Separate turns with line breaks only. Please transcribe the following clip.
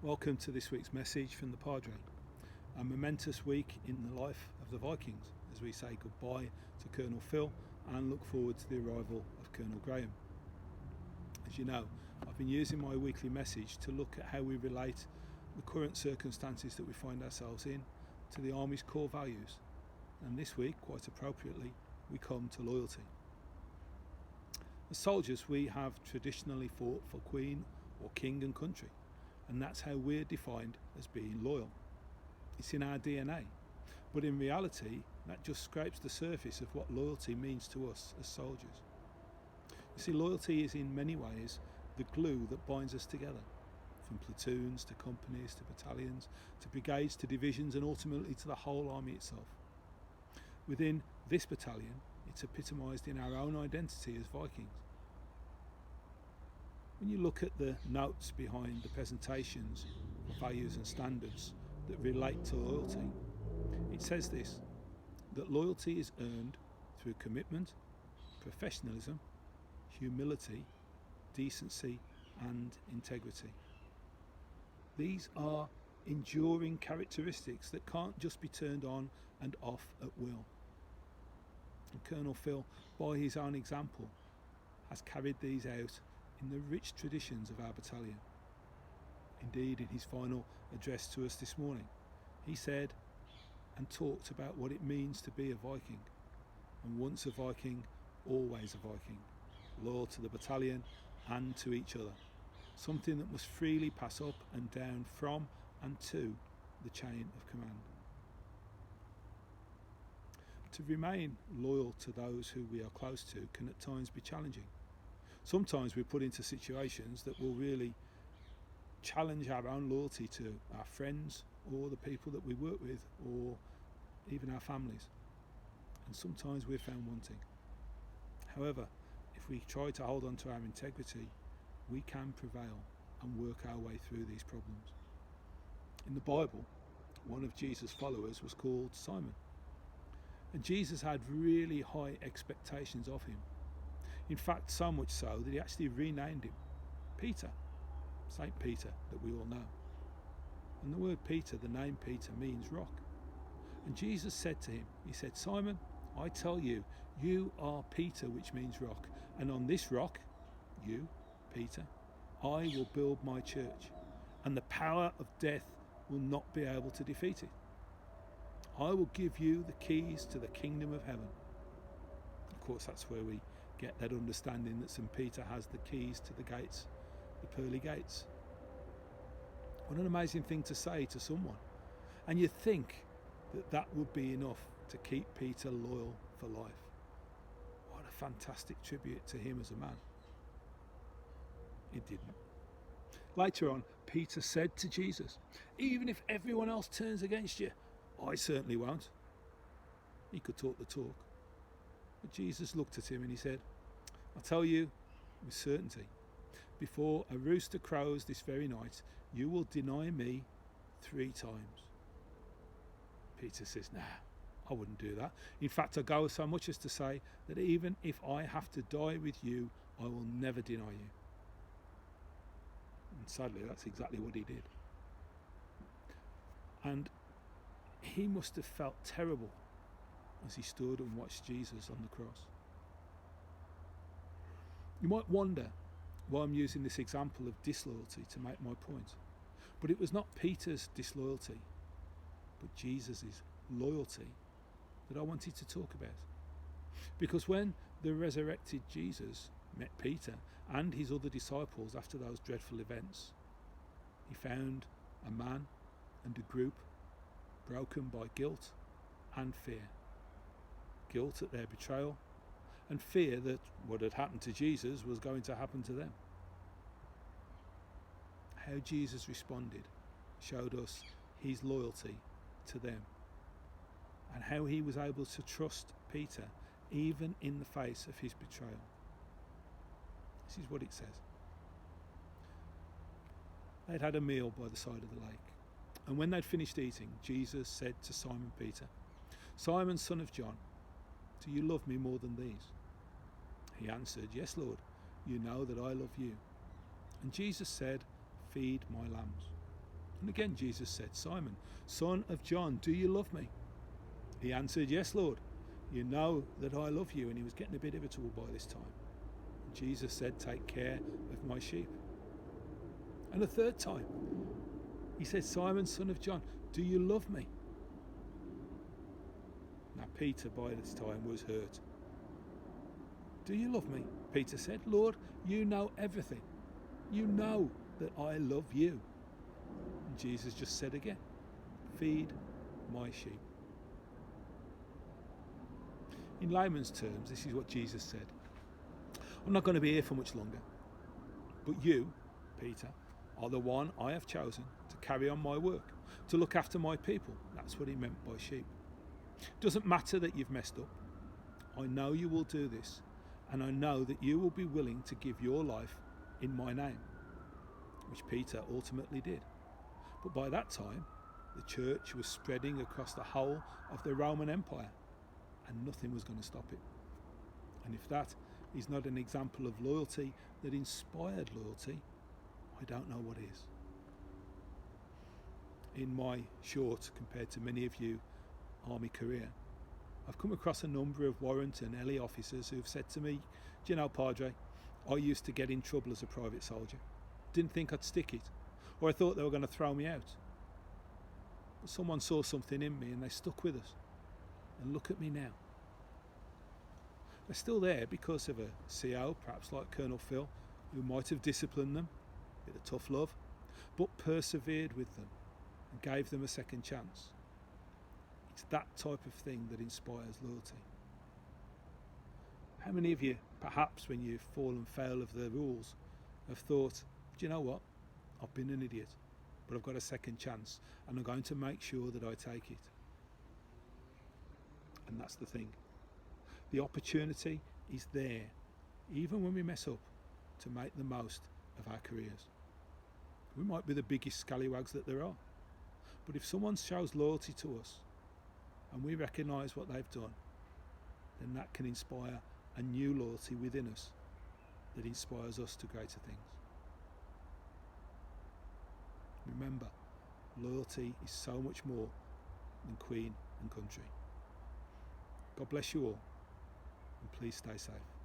Welcome to this week's message from the Padre, a momentous week in the life of the Vikings as we say goodbye to Colonel Phil and look forward to the arrival of Colonel Graham. As you know, I've been using my weekly message to look at how we relate the current circumstances that we find ourselves in to the Army's core values, and this week, quite appropriately, we come to loyalty. As soldiers, we have traditionally fought for Queen or King and country, and that's how we're defined as being loyal. It's in our DNA, but in reality that just scrapes the surface of what loyalty means to us as soldiers. You see, loyalty is in many ways the glue that binds us together, from platoons to companies to battalions to brigades to divisions and ultimately to the whole army itself. Within this battalion, it's epitomised in our own identity as Vikings. When you look at the notes behind the presentations, values and standards that relate to loyalty, it says this, that loyalty is earned through commitment, professionalism, humility, decency and integrity. These are enduring characteristics that can't just be turned on and off at will. And Colonel Phil, by his own example, has carried these out in the rich traditions of our battalion. Indeed, in his final address to us this morning, he said and talked about what it means to be a Viking, and once a Viking, always a Viking, loyal to the battalion and to each other, something that must freely pass up and down from and to the chain of command. To remain loyal to those who we are close to can at times be challenging. Sometimes we're put into situations that will really challenge our own loyalty to our friends or the people that we work with or even our families. And sometimes we're found wanting. However, if we try to hold on to our integrity, we can prevail and work our way through these problems. In the Bible, one of Jesus' followers was called Simon. And Jesus had really high expectations of him. In fact, so much so that he actually renamed him Peter, Saint Peter that we all know. And the word Peter, the name Peter, means rock. And Jesus said to him, he said, Simon, I tell you, you are Peter, which means rock. And on this rock, you, Peter, I will build my church, and the power of death will not be able to defeat it. I will give you the keys to the kingdom of heaven. Of course, that's where we get that understanding that St. Peter has the keys to the gates, the pearly gates. What an amazing thing to say to someone. And you think that that would be enough to keep Peter loyal for life. What a fantastic tribute to him as a man. It didn't. Later on, Peter said to Jesus, even if everyone else turns against you, I certainly won't. He could talk the talk. But Jesus looked at him and he said, I tell you with certainty, before a rooster crows this very night, you will deny me 3 times. Peter says, nah, I wouldn't do that. In fact, I go so much as to say that even if I have to die with you, I will never deny you. And sadly, that's exactly what he did. And he must have felt terrible as he stood and watched Jesus on the cross. You might wonder why I'm using this example of disloyalty to make my point. But it was not Peter's disloyalty, but Jesus' loyalty that I wanted to talk about. Because when the resurrected Jesus met Peter and his other disciples after those dreadful events, he found a man and a group broken by guilt and fear. Guilt at their betrayal and fear that what had happened to Jesus was going to happen to them. How Jesus responded showed us his loyalty to them and how he was able to trust Peter even in the face of his betrayal. This is what it says. They'd had a meal by the side of the lake, and when they'd finished eating, Jesus said to Simon Peter, Simon, son of John, do you love me more than these? He answered, yes, Lord, you know that I love you. And Jesus said, feed my lambs. And again Jesus said, Simon, son of John, do you love me? He answered, yes, Lord. You know that I love you. And he was getting a bit irritable by this time. And Jesus said, take care of my sheep. And a third time, he said, Simon, son of John, do you love me? Now Peter by this time was hurt. Do you love me? Peter said, Lord, you know everything. You know that I love you. And Jesus just said again, feed my sheep. In layman's terms, this is what Jesus said. I'm not going to be here for much longer. But you, Peter, are the one I have chosen to carry on my work, to look after my people. That's what he meant by sheep. It doesn't matter that you've messed up. I know you will do this, and I know that you will be willing to give your life in my name, which Peter ultimately did. But by that time, the church was spreading across the whole of the Roman Empire, and nothing was going to stop it. And if that is not an example of loyalty that inspired loyalty, I don't know what is. In my short, compared to many of you, army career, I've come across a number of warrant and LE officers who've said to me, do you know, Padre, I used to get in trouble as a private soldier. Didn't think I'd stick it, or I thought they were going to throw me out. But someone saw something in me and they stuck with us. And look at me now. They're still there because of a CO, perhaps like Colonel Phil, who might have disciplined them, a bit of tough love, but persevered with them and gave them a second chance. It's that type of thing that inspires loyalty. How many of you, perhaps when you've fallen foul of the rules, have thought, do you know what? I've been an idiot, but I've got a second chance and I'm going to make sure that I take it. And that's the thing. The opportunity is there, even when we mess up, to make the most of our careers. We might be the biggest scallywags that there are, but if someone shows loyalty to us and we recognise what they've done, then that can inspire a new loyalty within us that inspires us to greater things. Remember, loyalty is so much more than Queen and country. God bless you all, and please stay safe.